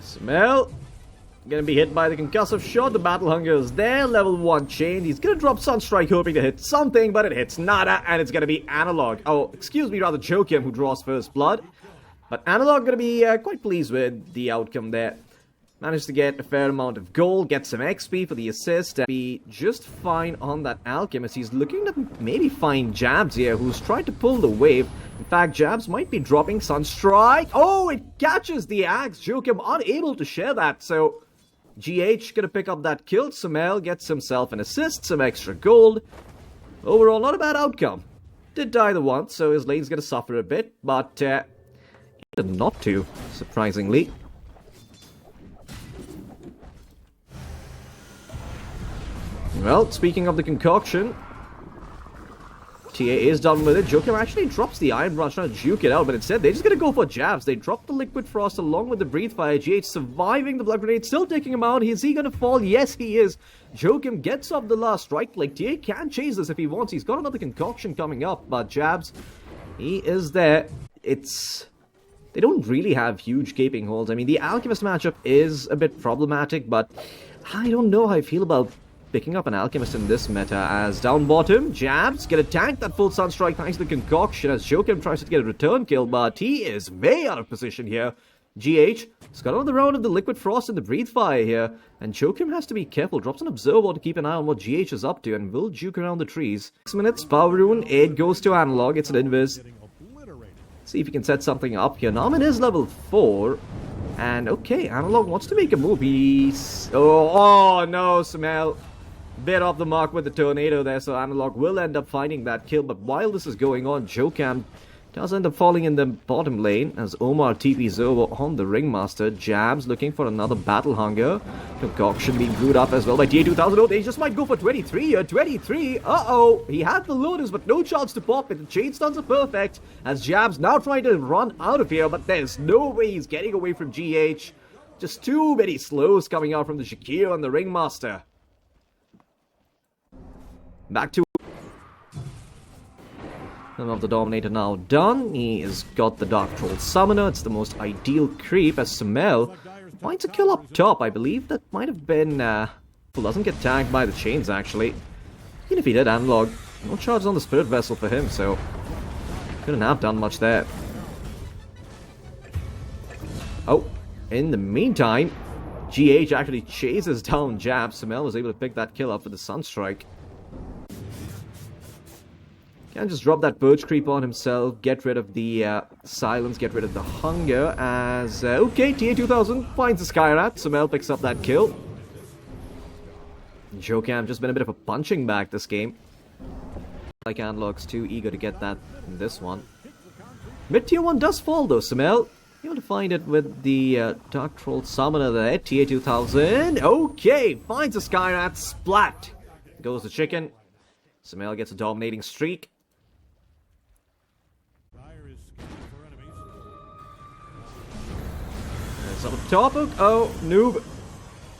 Smell. Gonna be hit by the concussive shot. The battle hunger is there. Level 1 chain. He's gonna drop Sunstrike hoping to hit something, but it hits nada, and it's gonna be Analog. Oh, excuse me, rather Joachim who draws first blood. But Analog gonna be quite pleased with the outcome there. Managed to get a fair amount of gold, get some XP for the assist, and be just fine on that Alchemist. He's looking to maybe find Jabs here, who's trying to pull the wave. In fact, Jabs might be dropping Sunstrike. Oh, it catches the axe. Joachim unable to share that, so GH gonna pick up that kill. Sumail gets himself an assist, some extra gold. Overall, not a bad outcome. Did die the once, so his lane's gonna suffer a bit, but not to, surprisingly. Well, speaking of the concoction, TA is done with it. Joachim actually drops the Iron Branch trying to juke it out, but instead they're just going to go for jabs. They drop the Liquid Frost along with the Breathe Fire. GH surviving the Blood Grenade, still taking him out. Is he going to fall? Yes, he is. Joachim gets off the last strike. Like, TA can chase this if he wants. He's got another concoction coming up, but jabs, he is there. They don't really have huge gaping holes. I mean, the Alchemist matchup is a bit problematic, but I don't know how I feel about picking up an Alchemist in this meta, as down bottom, Jabs get a tank that full Sunstrike thanks to the concoction as Joachim tries to get a return kill, but he is way out of position here. GH has got another round of the Liquid Frost and the Breathe Fire here, and Joachim has to be careful, drops an Observer to keep an eye on what GH is up to, and will juke around the trees. 6 minutes, Power Rune, it goes to Analog, it's an invis. See if he can set something up here. Narman is level 4. And okay, Analog wants to make a move. He's... Oh no, Sumail. Bit off the mark with the tornado there, so Analog will end up finding that kill. But while this is going on, Joachim does end up falling in the bottom lane as Omar TPs over on the Ringmaster. Jabs looking for another Battle Hunger. Concoction being brewed up as well by TA2000. Oh, they just might go for 23 here. 23. Uh-oh. He had the Lotus, but no chance to pop it. The chain stuns are perfect as Jabs now trying to run out of here, but there's no way he's getting away from GH. Just too many slows coming out from the Shakir and the Ringmaster. Back to of the Dominator now done. He has got the Dark Troll Summoner. It's the most ideal creep as Sumail finds a kill up top. I believe that might have been who doesn't get tagged by the chains actually. Even if he did, Analog, no charges on the Spirit Vessel for him, so couldn't have done much there. Oh, in the meantime, GH actually chases down Jab. Sumail was able to pick that kill up for the Sunstrike. Can just drop that Birch Creep on himself, get rid of the silence, get rid of the hunger as... okay, TA2000 finds the Skyrat, Sumail picks up that kill. Joachim just been a bit of a punching bag this game. Like Analog's too eager to get that in this one. Mid-tier 1 does fall though, Sumail. Able to find it with the Dark Troll Summoner there, TA2000. Okay, finds the Skyrat, splat. Goes the chicken. Sumail gets a dominating streak. Up top, oh, noob.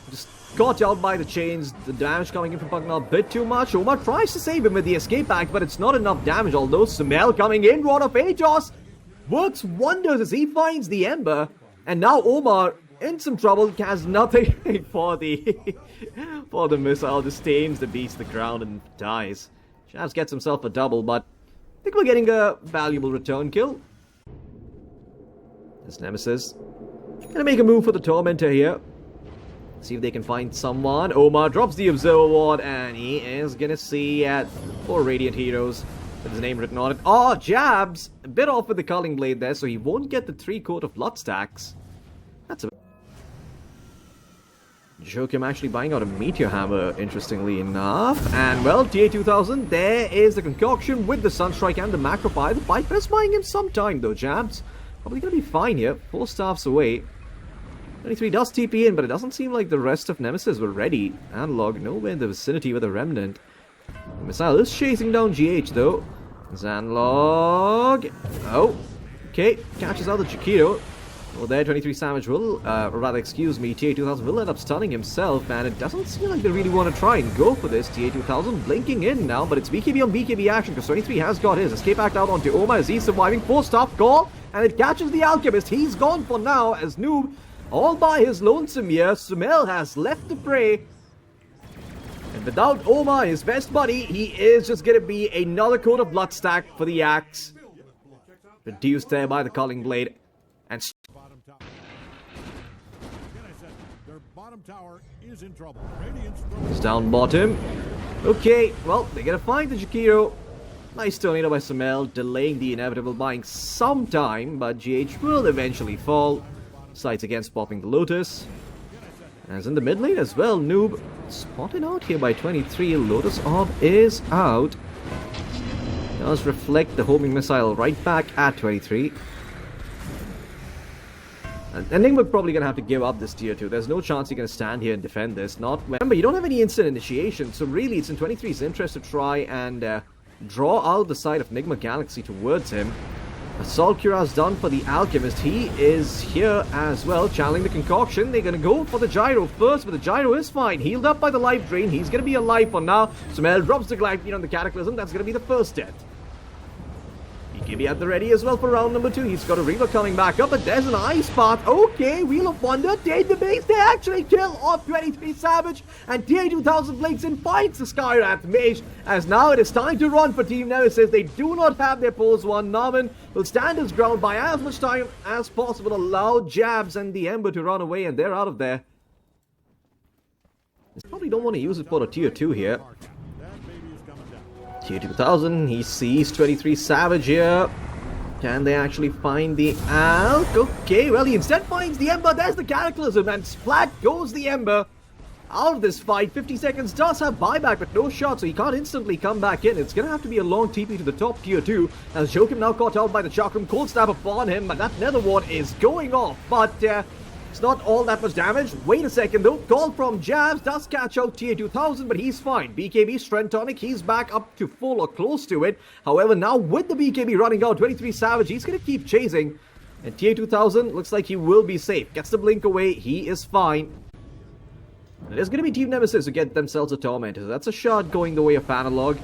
Just caught out by the chains. The damage coming in from Pugnar a bit too much. Omar tries to save him with the escape act, but it's not enough damage. Although Sumail coming in, Rod of Aegis works wonders as he finds the Ember. And now Omar in some trouble, has nothing for the missile. Just tames the beast to the ground and dies. Shavs gets himself a double, but I think we're getting a valuable return kill. This Nemesis gonna make a move for the Tormentor here. See if they can find someone. Omar drops the Observer Ward, and he is gonna see 4 Radiant Heroes with his name written on it. Oh, Jabs! A bit off with the Culling Blade there, so he won't get the 3 Coat of Blood stacks. That's a... Joachim actually buying out a Meteor Hammer, interestingly enough. And, well, TA2000, there is the Concoction with the Sunstrike and the Macropie. The Piper is buying him some time, though, Jabs. Probably gonna be fine here. 4 staffs away. 23 does TP in, but it doesn't seem like the rest of Nemesis were ready. Analog nowhere in the vicinity with a Remnant. The missile is chasing down GH, though. Analog. Oh. Okay. Catches out the Chiquito. Well, there, 23 Savage will, or rather, excuse me, TA2000 will end up stunning himself, and it doesn't seem like they really want to try and go for this. TA2000 blinking in now, but it's BKB on BKB action, because 23 has got his. Escape act out onto Omar as he's surviving. 4 staff call, and it catches the Alchemist. He's gone for now, as Noob all by his lonesome here. Sumail has left the prey. And without Omar, his best buddy, he is just going to be another coat of blood stack for the Axe. Reduced there by the Culling Blade. And it's down bottom. Okay, well, they're going to find the Jakiro. Nice tornado by Sumail, delaying the inevitable, buying some time, but GH will eventually fall. Sides against popping the Lotus. As in the mid lane as well, Noob spotted out here by 23. Lotus Orb is out. Does reflect the homing missile right back at 23. And NIGMA probably going to have to give up this tier 2. There's no chance you're going to stand here and defend this. Remember, you don't have any instant initiation, so really it's in 23's interest to try and draw out the side of NIGMA Galaxy towards him. Assault Cura's done for the Alchemist. He is here as well, channeling the Concoction. They're going to go for the Gyro first, but the Gyro is fine. Healed up by the Life Drain. He's going to be alive for now. Sumail drops the Glide Beat on the Cataclysm. That's going to be the first death. BKB at the ready as well for round number 2. He's got a Reaver coming back up, but there's an Ice Path. Okay, Wheel of Wonder, take the base. They actually kill off 23 Savage, and TA2000 Blades in fights the Skywrath Mage, as now it is time to run for Team Nemesis. They do not have their pose 1. Narman will stand his ground, by as much time as possible, allow Jabs and the Ember to run away, and they're out of there. They probably don't want to use it for a tier 2 here. Tier 2000, he sees 23 Savage here. Can they actually find the Alk? Okay, well, he instead finds the Ember. There's the Cataclysm, and splat goes the Ember. Out of this fight, 50 seconds does have buyback, but no shot, so he can't instantly come back in. It's gonna have to be a long TP to the top tier 2, as Joachim now caught out by the Chakram. Cold Snap upon him, but that Nether Ward is going off, but it's not all that much damage. Wait a second though. Call from Jabs does catch out tier 2000, but he's fine. BKB Strength Tonic, he's back up to full or close to it. However, now with the BKB running out, 23 Savage, he's going to keep chasing. And tier 2000 looks like he will be safe. Gets the blink away, he is fine. And it is going to be Team Nemesis to get themselves a Tormentor. So that's a shot going the way of Analog.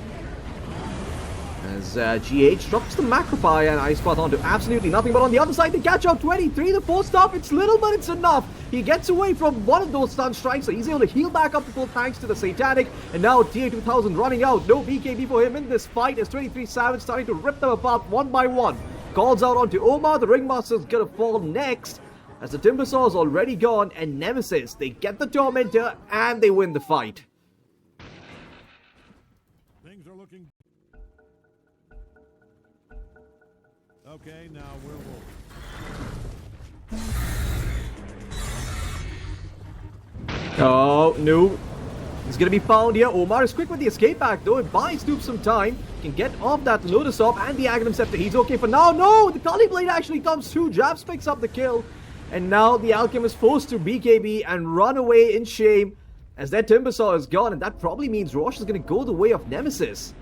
As GH drops the Macropie and Ice Path onto absolutely nothing, but on the other side they catch out 23. The 4-star, it's little but it's enough. He gets away from one of those stun strikes, so he's able to heal back up to full thanks to the Satanic. And now tier 2000 running out. No BKB for him in this fight as 23 Savage starting to rip them apart one by one. Calls out onto Omar. The Ringmaster's gonna fall next as the Timbersaw is already gone, and Nemesis, they get the Tormentor and they win the fight. Things are looking... Okay, now we're rolling. Oh, no. He's going to be found here. Omar is quick with the escape back, though. It buys Snoop some time. Can get off that Lotus Orb and the Aghanim Scepter. He's okay for now. No! The Kali Blade actually comes through. Jabs picks up the kill. And now the Alchemist forced to BKB and run away in shame as their Timbersaw is gone. And that probably means Rosh is going to go the way of Nemesis.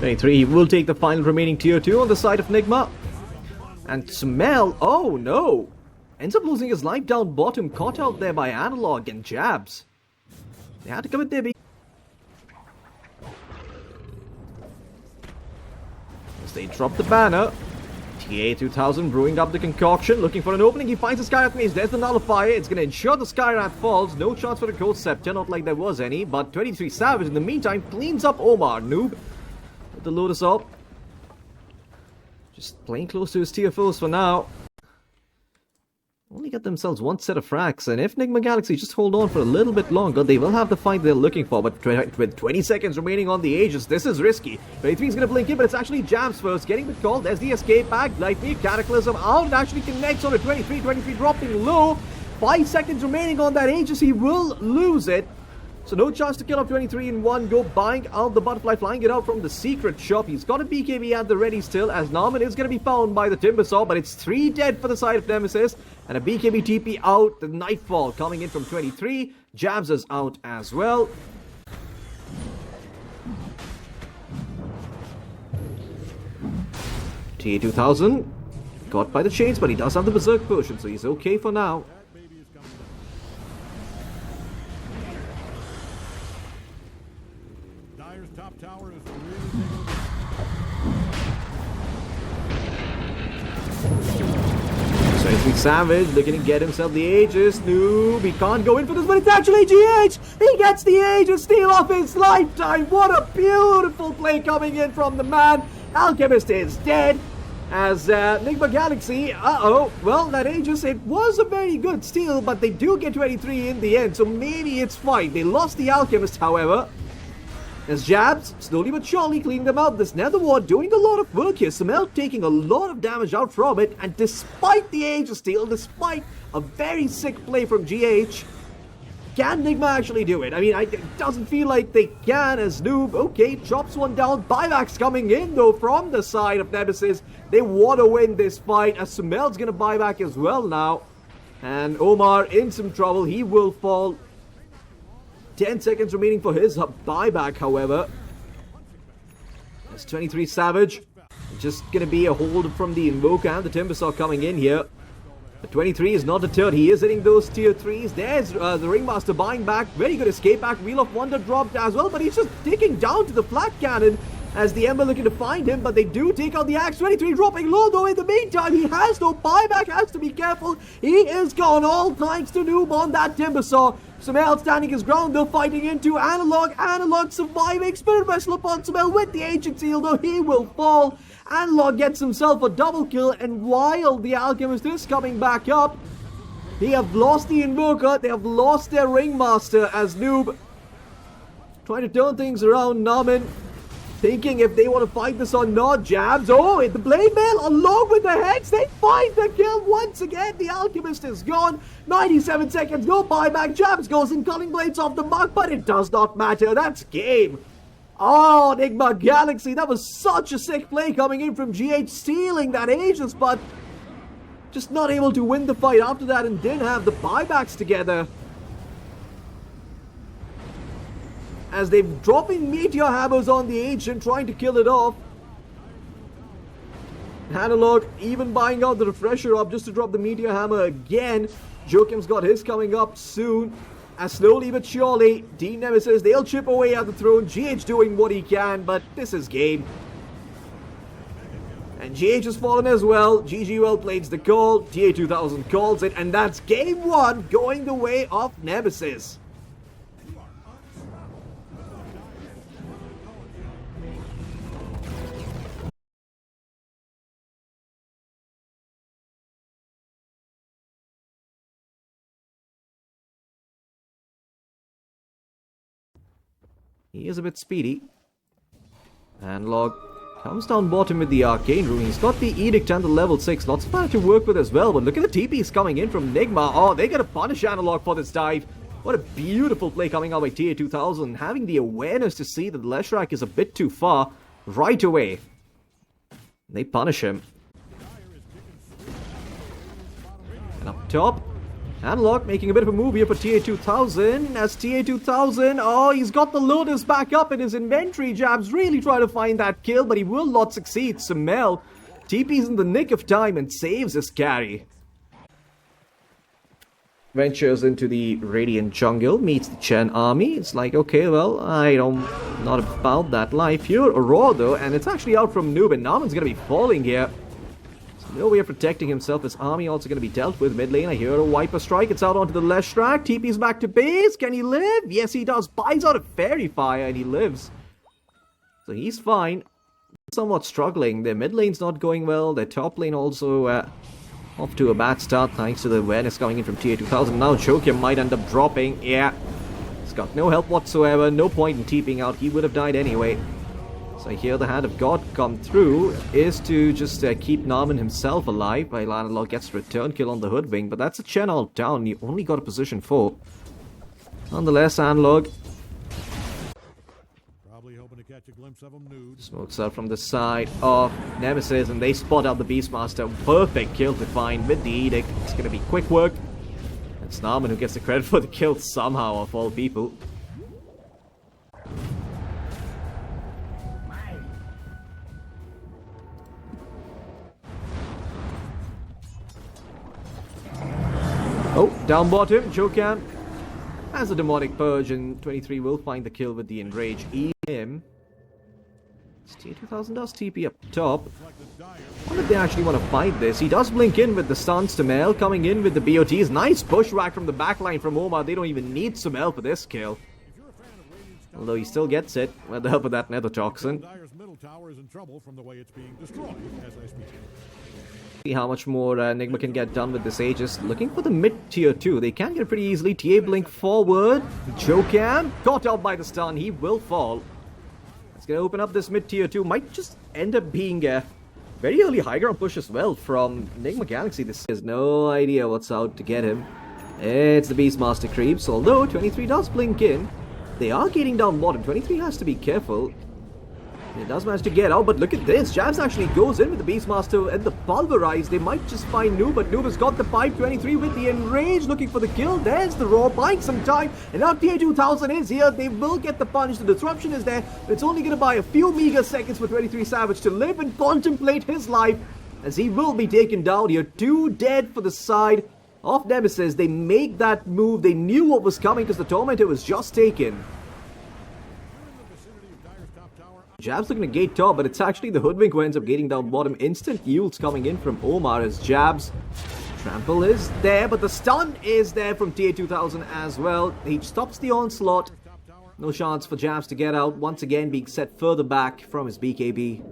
He will take the final remaining tier 2 on the side of NIGMA. And Sumail, oh no! Ends up losing his life down bottom, caught out there by Analog and Jabs. They had to commit their as they drop the banner. TA2000 brewing up the concoction, looking for an opening. He finds the Skywrath Maze. There's the Nullifier. It's going to ensure the Skywrath falls. No chance for the Ghost Scepter, not like there was any. But 23 Savage in the meantime cleans up Omar. Noob with the Lotus Orb. Just playing close to his tier 4s for now. Only get themselves one set of frags, and if NIGMA Galaxy just hold on for a little bit longer, they will have the fight they're looking for. But with 20 seconds remaining on the Aegis, this is risky. 23 is going to blink in, but it's actually Jabs first. Getting the call, there's the escape back. Lightning Cataclysm out, it actually connects on a 23. 23 dropping low. 5 seconds remaining on that Aegis, he will lose it. So no chance to kill off 23 in one go, buying out the Butterfly, flying it out from the secret shop. He's got a BKB at the ready still, as Narman is going to be found by the Timbersaw, but it's 3 dead for the side of Nemesis, and a BKB TP out, the Nightfall coming in from 23. Jabs is out as well. TA2000 got by the chains, but he does have the Berserk Potion, so he's okay for now. top tower is really So it's Savage looking to get himself the Aegis. Noob, he can't go in for this, but it's actually GH! He gets the Aegis steal of his lifetime! What a beautiful play coming in from the man! Alchemist is dead. As NIGMA Galaxy, well, that Aegis, it was a very good steal, but they do get 23 in the end, so maybe it's fine. They lost the Alchemist, however. As Jabs, slowly but surely cleaning them out. This Nether Ward doing a lot of work here. Samel taking a lot of damage out from it, and despite the Aegis steal, despite a very sick play from GH, can NIGMA actually do it? I mean, it doesn't feel like they can as Noob. Okay, chops one down. Buybacks coming in, though, from the side of Nemesis. They want to win this fight, as Sumel's going to buy back as well now. And Omar in some trouble. He will fall. 10 seconds remaining for his buyback, however. That's 23 Savage. Just going to be a hold from the Invoker and the Timbersaw coming in here. The 23 is not deterred. He is hitting those tier 3s. There's the Ringmaster buying back. Very good escape back. Wheel of Wonder dropped as well, but he's just digging down to the flat cannon as the Ember looking to find him, but they do take out the Axe. 23 dropping low, though. In the meantime, he has no buyback. Has to be careful. He is gone, all thanks to Noob on that Timbersaw. Samel standing his ground, though, fighting into Analog. Analog surviving. Spirit Vessel upon Samel with the Ancient Seal, though he will fall. Analog gets himself a double kill, and while the Alchemist is coming back up, they have lost the Invoker. They have lost their Ringmaster as Noob trying to turn things around. Namin thinking if they want to fight this or not. Jabs. Oh, the Blade Mail along with the Hex. They find the kill once again. The Alchemist is gone. 97 seconds. No buyback. Jabs goes in. Culling Blades off the mark, but it does not matter. That's game. Oh, NIGMA Galaxy. That was such a sick play coming in from GH, stealing that Aegis, but just not able to win the fight after that and didn't have the buybacks together. As they're dropping Meteor Hammers on the Ancient, trying to kill it off. Analog even buying out the Refresher up just to drop the Meteor Hammer again. Joachim's got his coming up soon. As slowly but surely, Team Nemesis, they'll chip away at the throne. GH doing what he can, but this is game. And GH has fallen as well. GG well plays the call. TA2000 calls it, and that's game 1 going the way of Nemesis. He is a bit speedy. Analog comes down bottom with the Arcane Rune. He's got the Edict and the level 6. Lots of fire to work with as well. But look at the TPs coming in from NIGMA. Oh, they're going to punish Analog for this dive. What a beautiful play coming out by TA2000. Having the awareness to see that the Leshrac is a bit too far right away. They punish him. And up top, Analog making a bit of a move here for TA2000. As TA2000, oh, he's got the Lotus back up in his inventory. Jabs really trying to find that kill, but he will not succeed. Samel TP's in the nick of time and saves his carry. Ventures into the Radiant jungle, meets the Chen army. It's like, okay, well, not about that life here. Aurora, though, and it's actually out from Noob, and Naman's gonna be falling here. No way of protecting himself. His army also going to be dealt with. Mid lane, I hear a Wiper Strike. It's out onto the Leshrac. TP's back to base. Can he live? Yes, he does. Buys out a Fairy Fire and he lives. So he's fine. Somewhat struggling. Their mid lane's not going well. Their top lane also off to a bad start thanks to the awareness coming in from TA2000. Now Joachim might end up dropping. Yeah. He's got no help whatsoever. No point in TPing out. He would have died anyway. So here the Hand of God come through is to just keep Naman himself alive while Analog gets a return kill on the Hoodwing, but that's a Chen all down. You only got a position 4. Nonetheless, Analog probably hoping to catch a glimpse of him nude. Smokes out from the side of Nemesis, and they spot out the Beastmaster. Perfect kill to find with the Edict. It's going to be quick work. It's Naman who gets the credit for the kill somehow, of all people. Oh, down bottom, Jokan has a Demonic Purge, and 23 will find the kill with the Enrage. Him. TA2000 does TP up top. I wonder if they actually want to fight this. He does blink in with the stuns. Sumail coming in with the BOTs. Nice pushback from the backline from Omar. They don't even need Sumail for this kill. Although he still gets it with the help of that nether toxin. Dyer's middle tower is in trouble from the way it's being destroyed as I speak. See how much more NIGMA can get done with this Aegis. Looking for the mid tier 2. They can get it pretty easily. TA blink forward. Jokam caught out by the stun. He will fall. It's going to open up this mid tier 2. Might just end up being a very early high ground push as well from NIGMA Galaxy. This has no idea what's out to get him. It's the Beastmaster creeps. Although 23 does blink in. They are getting down bottom. 23 has to be careful. It does manage to get out, but look at this. Jabs actually goes in with the Beastmaster and the Pulverize. They might just find Noob, but Noob has got the pipe. 23 with the Enrage looking for the kill. There's the Raw, buying some time. And now TA2000 is here. They will get the punish. The disruption is there, but it's only going to buy a few meager seconds for 23 Savage to live and contemplate his life, as he will be taken down here. 2 dead for the side of Nemesis. They make that move. They knew what was coming because the Tormentor was just taken. Jabs looking to gate top, but it's actually the Hoodwink who ends up gating down bottom. Instant yields coming in from Omar as Jabs. Trample is there, but the stun is there from TA2000 as well. He stops the onslaught. No chance for Jabs to get out. Once again being set further back from his BKB.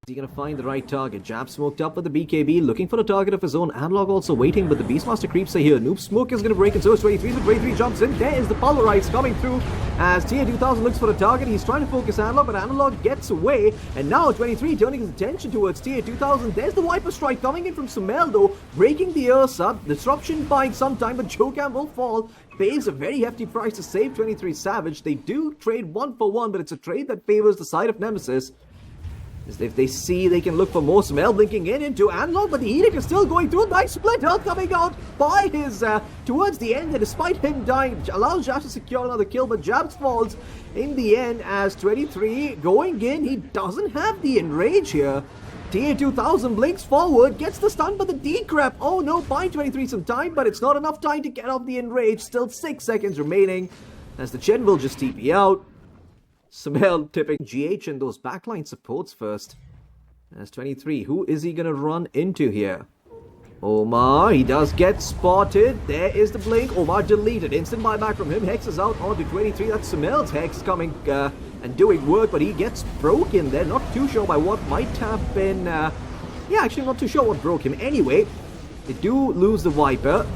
Is he going to find the right target? Jabs smoked up with the BKB, looking for the target of his own. Analog also waiting, but the Beastmaster creeps are here. Noob Smoke is going to break, and so is 23. But 23 jumps in. There is the Pulverize coming through as TA2000 looks for the target. He's trying to focus Analog, but Analog gets away. And now 23 turning his attention towards TA2000. There's the Viper Strike coming in from Sumail, though, breaking the Ursa. Disruption buying some time, but Jokam will fall. Pays a very hefty price to save 23 Savage. They do trade 1 for 1, but it's a trade that favors the side of Nemesis. If they see they can look for more Sumail blinking in into Analog, but the Edict is still going through. Nice split health coming out by his towards the end, and despite him dying, allows Jabs to secure another kill, but Jabs falls in the end as 23 going in. He doesn't have the Enrage here. TA2000 blinks forward, gets the stun, but the decrep. Oh no, buying 23 some time, but it's not enough time to get off the Enrage. Still 6 seconds remaining as the Chen will just TP out. Sumail tipping GH and those backline supports first. As 23, who is he going to run into here? Omar, he does get spotted. There is the blink. Omar deleted. Instant buyback from him. Hex is out onto 23. That's Sumail's Hex coming and doing work, but he gets broken there. Not too sure by what might have been... yeah, actually not too sure what broke him. Anyway, they do lose the Viper.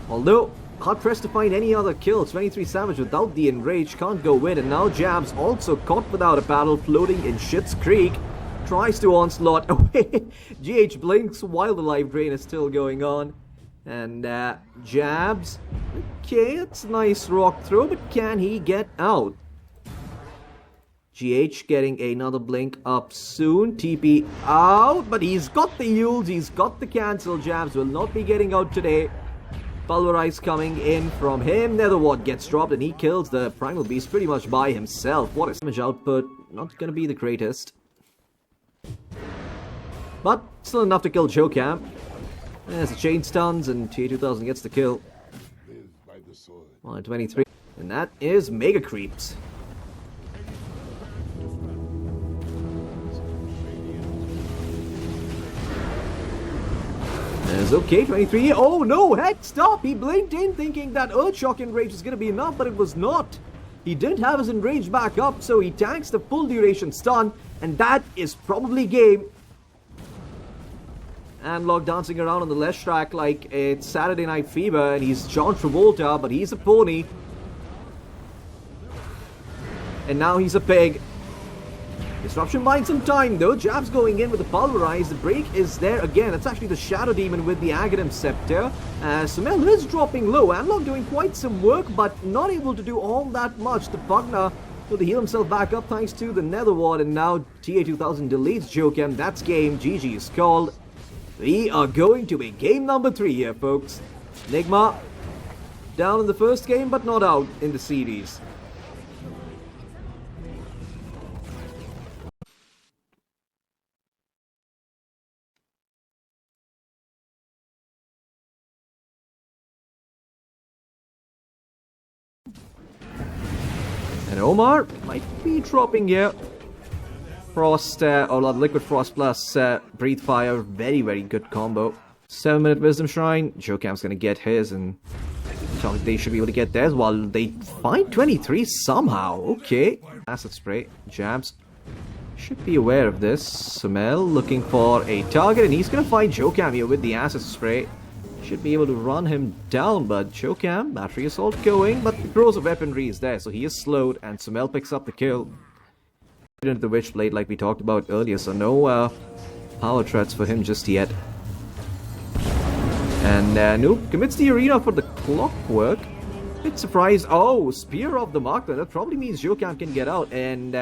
Although... hard pressed to find any other kills. 23 Savage without the Enrage can't go in. And now Jabs also caught without a paddle, floating in Schitt's Creek. Tries to onslaught away. GH blinks while the life drain is still going on. And Jabs. Okay, it's a nice rock throw, but can he get out? GH getting another blink up soon. TP out, but he's got the yields, he's got the cancel. Jabs will not be getting out today. Pulverize coming in from him. Netherward gets dropped and he kills the Primal Beast pretty much by himself. What a damage output. Not going to be the greatest. But still enough to kill Jokam. There's the chain stuns and TA2000 gets the kill. 123. And that is Mega Creeps. There's okay, 23. Oh no, heck, stop! He blinked in thinking that Earthshock Enrage was going to be enough, but it was not. He didn't have his Enrage back up, so he tanks the full duration stun, and that is probably game. Analog dancing around on the left track like it's Saturday Night Fever, and he's John Travolta, but he's a pony. And now he's a pig. Disruption buying some time though. Jabs going in with the Pulverize. The break is there again. It's actually the Shadow Demon with the Aghanim Scepter. Sumail is dropping low. Analog doing quite some work, but not able to do all that much. The Pugna will heal himself back up thanks to the Netherward, and now TA2000 deletes Jokam. That's game. GG is called. We are going to be game number 3 here, folks. NIGMA down in the first game, but not out in the series. And Omar might be dropping here. Frost, or Liquid Frost plus Breathe Fire. Very, very good combo. 7-minute Wisdom Shrine. Jokam's gonna get his, and they should be able to get theirs while they find 23 somehow. Okay. Acid Spray. Jabs. Should be aware of this. Sumail looking for a target, and he's gonna find Jokam here with the Acid Spray. Should be able to run him down, but Jokam, Battery Assault going, but the Crows of Weaponry is there, so he is slowed, and Sumail picks up the kill. Into the Witchblade like we talked about earlier, so no power threats for him just yet. And Noob commits the arena for the Clockwerk. Bit surprised. Oh, Spear of the Marker. That probably means Jokam can get out, and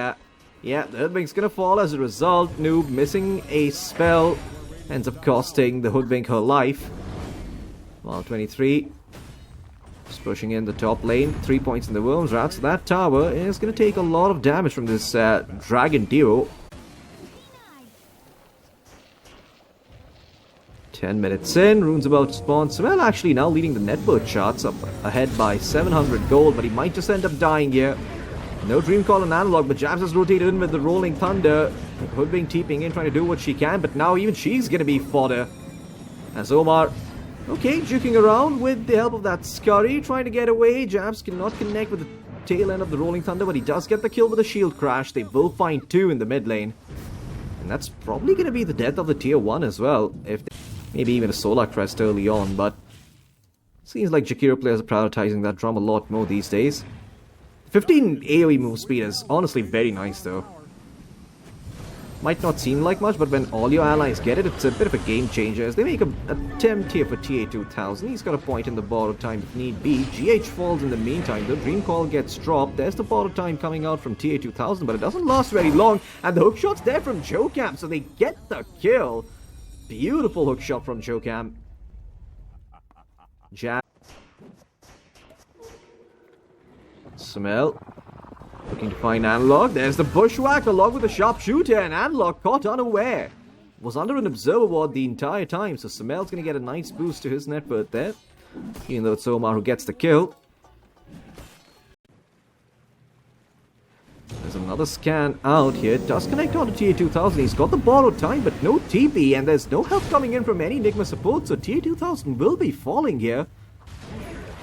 yeah, the Hoodwink's gonna fall as a result. Noob missing a spell ends up costing the Hoodwink her life. While 23 is pushing in the top lane. 3 points in the Worm's Route. So that tower is going to take a lot of damage from this Dragon duo. 10 minutes in. Rune's about to spawn. Sumail actually now leading the net worth charts, up ahead by 700 gold. But he might just end up dying here. No Dream Call on Analog, but Jabs has rotated in with the Rolling Thunder. Hoodwink TPing in, trying to do what she can. But now even she's going to be fodder. As Omar... Okay, juking around with the help of that Scurry, trying to get away. Jabs cannot connect with the tail end of the Rolling Thunder, but he does get the kill with a shield crash. They will find 2 in the mid lane. And that's probably going to be the death of the tier 1 as well. If they, maybe even a Solar Crest early on, but seems like Jakiro players are prioritizing that drum a lot more these days. 15 AoE move speed is honestly very nice though. Might not seem like much, but when all your allies get it, it's a bit of a game changer. As they make an attempt here for TA2000, he's got a point in the borrowed time if need be. GH falls in the meantime. The Dream Call gets dropped. There's the borrowed time coming out from TA2000, but it doesn't last very long. And the hookshot's there from Jokam, so they get the kill. Beautiful hookshot from Jokam. Jab. Sumail. Looking to find Analog. There's the Bushwhack along with the Sharpshooter, and Analog caught unaware. Was under an Observer Ward the entire time, so Sumail's going to get a nice boost to his net worth there. Even though it's Omar who gets the kill. There's another scan out here. Does connect on to TA2000. He's got the borrowed time, but no TP, and there's no help coming in from any NIGMA support, so TA2000 will be falling here.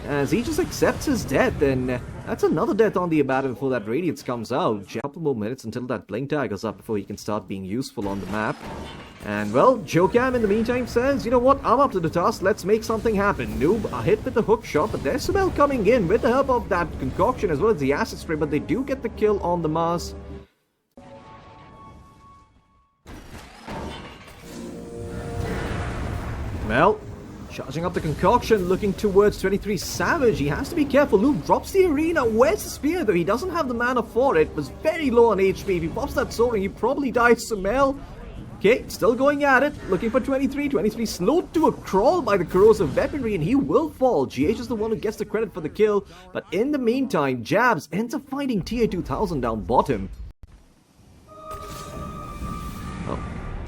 As he just accepts his death, and that's another death on the Abaddon before that Radiance comes out. A couple more minutes until that Blink Tag is up before he can start being useful on the map. And well, Jokam in the meantime says, you know what, I'm up to the task, let's make something happen. Noob are hit with the hook shot, but there's Sumail coming in with the help of that concoction as well as the acid spray, but they do get the kill on the Mars. Well, charging up the concoction, looking towards 23 Savage. He has to be careful. Luke drops the arena. Where's the spear though? He doesn't have the mana for it. Was very low on HP. If he pops that soaring, he probably dies. Sumail. Okay, still going at it. Looking for 23. 23 slowed to a crawl by the corrosive weaponry, and he will fall. GH is the one who gets the credit for the kill. But in the meantime, Jabs ends up finding TA2000 down bottom. Oh,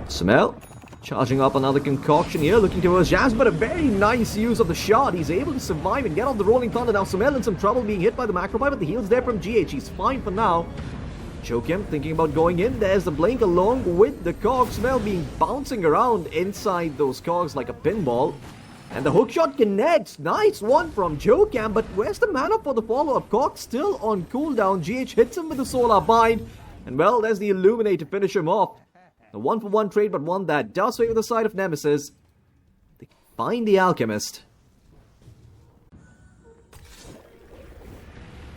Sumail. Charging up another concoction here, looking towards Jabs, but a very nice use of the shot. He's able to survive and get off the Rolling Thunder. Now Sumail in some trouble being hit by the Macro Pipe, but the heal's there from GH. He's fine for now. Jokim thinking about going in. There's the Blink along with the cogs. Sumail being bouncing around inside those cogs like a pinball. And the hookshot connects. Nice one from Jokim, but where's the mana for the follow-up? Cog still on cooldown. GH hits him with the Solar Bind. And well, there's the Illuminate to finish him off. A 1-for-1 trade, but one that does favor the side of Nemesis. They find the Alchemist.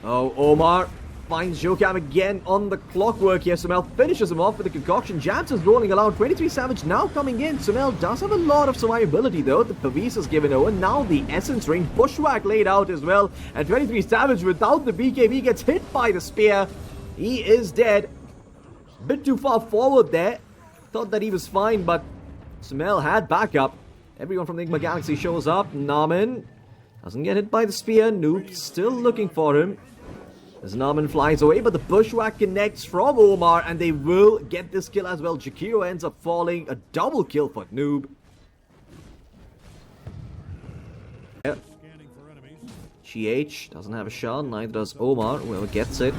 Oh, Omar finds Jokam again on the Clockwerk here. Sumail finishes him off with the concoction. Jabs is rolling around. 23 Savage now coming in. Sumail does have a lot of survivability though. The Pavis is given over. Now the Essence Ring. Bushwhack laid out as well. And 23 Savage without the BKB gets hit by the spear. He is dead. Bit too far forward there. Thought that he was fine, but Sumail had backup. Everyone from the NIGMA Galaxy shows up. Narman doesn't get hit by the spear. Noob still looking for him. As Narman flies away, but the Bushwhack connects from Omar, and they will get this kill as well. Jakiro ends up falling. A double kill for Noob. GH doesn't have a shot, neither does Omar. Whoever gets it.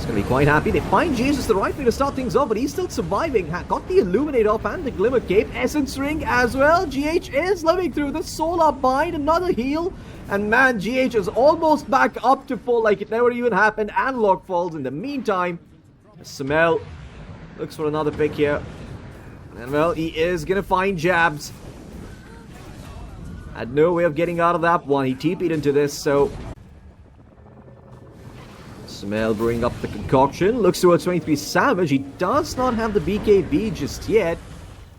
He's going to be quite happy. They find GH is the right way to start things off, but he's still surviving. Got the Illuminate off and the Glimmer Cape. Essence Ring as well. GH is living through the Solar Bind. Another heal. And man, GH is almost back up to full like it never even happened. And Log falls in the meantime. Samel looks for another pick here. And well, he is going to find Jabs. Had no way of getting out of that one. He TP'd into this, so... Samel brewing up the concoction. Looks towards 23 Savage. He does not have the BKB just yet.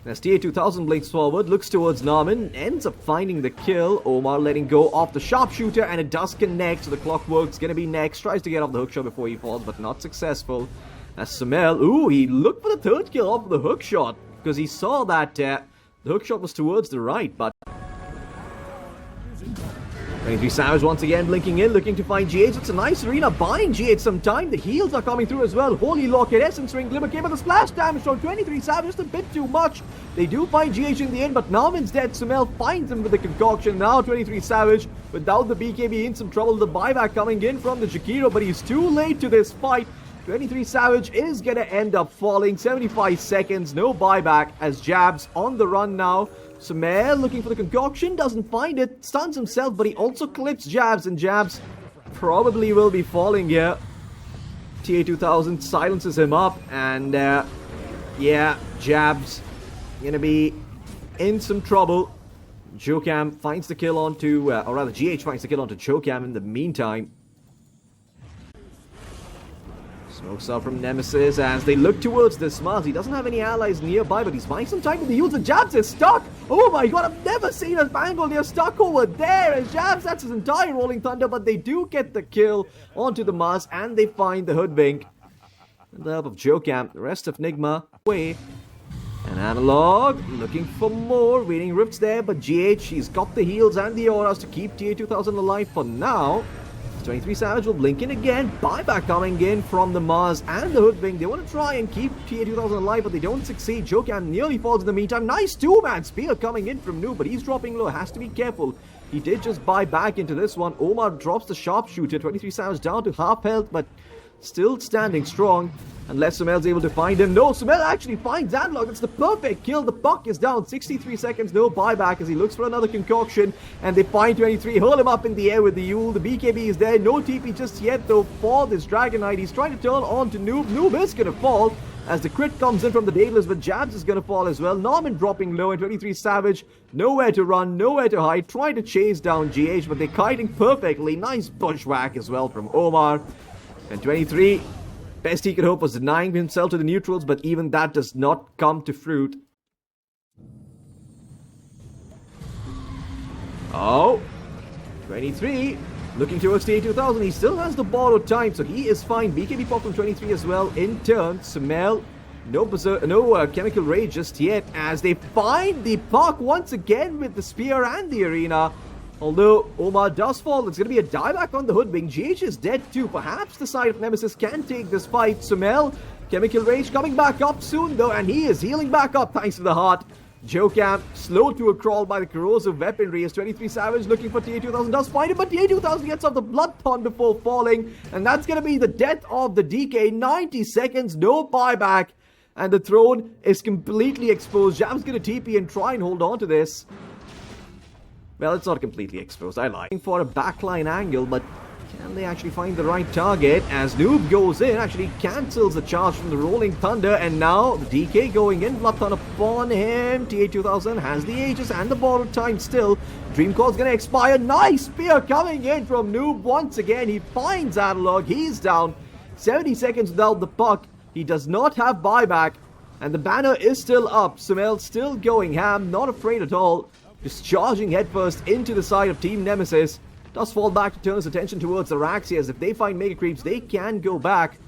As TA2000 blinks forward, looks towards Norman, ends up finding the kill. Omar letting go off the sharpshooter, and it does connect, so the Clockwerk's gonna be next. Tries to get off the hookshot before he falls, but not successful. As Samel, ooh, he looked for the third kill off the hookshot, because he saw that the hookshot was towards the right, but... 23 Savage once again blinking in, looking to find GH. It's a nice arena, buying GH some time. The heals are coming through as well. Holy Locket, Essence Ring, Glimmer Cape, but the splash damage from 23 Savage just a bit too much. They do find GH in the end, but Nauman's dead. Samel finds him with the concoction. Now 23 Savage, without the BKB, in some trouble. The buyback coming in from the Jakiro, but he's too late to this fight. 23 Savage is gonna end up falling. 75 seconds, no buyback, as Jabs on the run now. Samel looking for the concoction, doesn't find it, stuns himself, but he also clips Jabs, and Jabs probably will be falling here. TA2000 silences him up, and yeah, Jabs gonna be in some trouble. Jokam finds the kill onto, or rather GH finds the kill onto Jokam in the meantime. Smokes out from Nemesis as they look towards the Mars. He doesn't have any allies nearby, but he's buying some time with the use, and Jabs is stuck! Oh my god, I've never seen a Bangle. They're stuck over there, and Jabs, that's his entire Rolling Thunder, but they do get the kill onto the Mars, and they find the Hoodwink. With the help of Jokam, the rest of NIGMA away. And Analog looking for more, waiting rifts there, but GH, he's got the heals and the auras to keep TA2000 alive for now. 23 Savage will blink in again. Buyback coming in from the Mars and the Hoodwink. They want to try and keep TA2000 alive, but they don't succeed. Jokam nearly falls in the meantime. Nice two-man spear coming in from Noob, but he's dropping low. Has to be careful. He did just buy back into this one. Omar drops the sharpshooter. 23 Savage down to half health, but still standing strong. Unless Samel's able to find him. No, Samel actually finds Analog. It's the perfect kill. The puck is down. 63 seconds, no buyback as he looks for another concoction. And they find 23. Hurl him up in the air with the Yule. The BKB is there. No TP just yet, though, for this Dragon Knight. He's trying to turn on to Noob. Noob is going to fall as the crit comes in from the Daedalus, but Jabs is going to fall as well. Norman dropping low, and 23 Savage nowhere to run, nowhere to hide. Trying to chase down GH, but they're kiting perfectly. Nice bushwhack as well from Omar. And 23... best he could hope was denying himself to the neutrals, but even that does not come to fruit. Oh, 23 looking towards TA2000. He still has the borrowed time, so he is fine. BKB pop from 23 as well in turn. Samel, no chemical rage just yet as they find the puck once again with the spear and the arena. Although Omar does fall, it's going to be a dieback on the Hoodwink. GH is dead too. Perhaps the side of Nemesis can take this fight. Samel, Chemical Rage coming back up soon though, and he is healing back up thanks to the heart. Jokam slowed to a crawl by the corrosive weaponry as 23 Savage looking for TA2000 does find him, but TA2000 gets off the blood ton before falling, and that's going to be the death of the DK. 90 seconds, no buyback, and the throne is completely exposed. Jam's going to TP and try and hold on to this. Well, it's not completely exposed, I lie. For a backline angle, but can they actually find the right target? As Noob goes in, actually cancels the charge from the Rolling Thunder, and now the DK going in, Bloodthon upon him. TA2000 has the Aegis and the borrowed time still. Dreamcore's gonna expire. Nice spear coming in from Noob once again. He finds Analog, he's down. 70 seconds without the puck. He does not have buyback, and the banner is still up. Samel still going ham, not afraid at all. Just charging headfirst into the side of Team Nemesis. Does fall back to turn his attention towards the Raxias. If they find Mega Creeps, they can go back.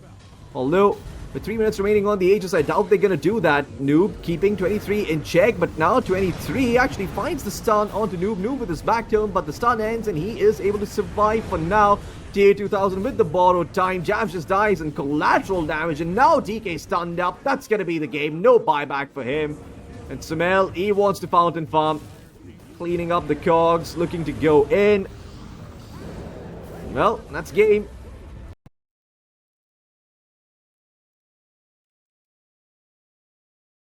Although, with 3 minutes remaining on the Aegis, I doubt they're going to do that. Noob keeping 23 in check, but now 23 actually finds the stun onto Noob. Noob with his back turn, but the stun ends and he is able to survive for now. TA2000 with the borrowed time. Jabs just dies in collateral damage, and now DK stunned up. That's going to be the game. No buyback for him. And Samel, he wants to Fountain Farm. Cleaning up the cogs, looking to go in. Well, that's game.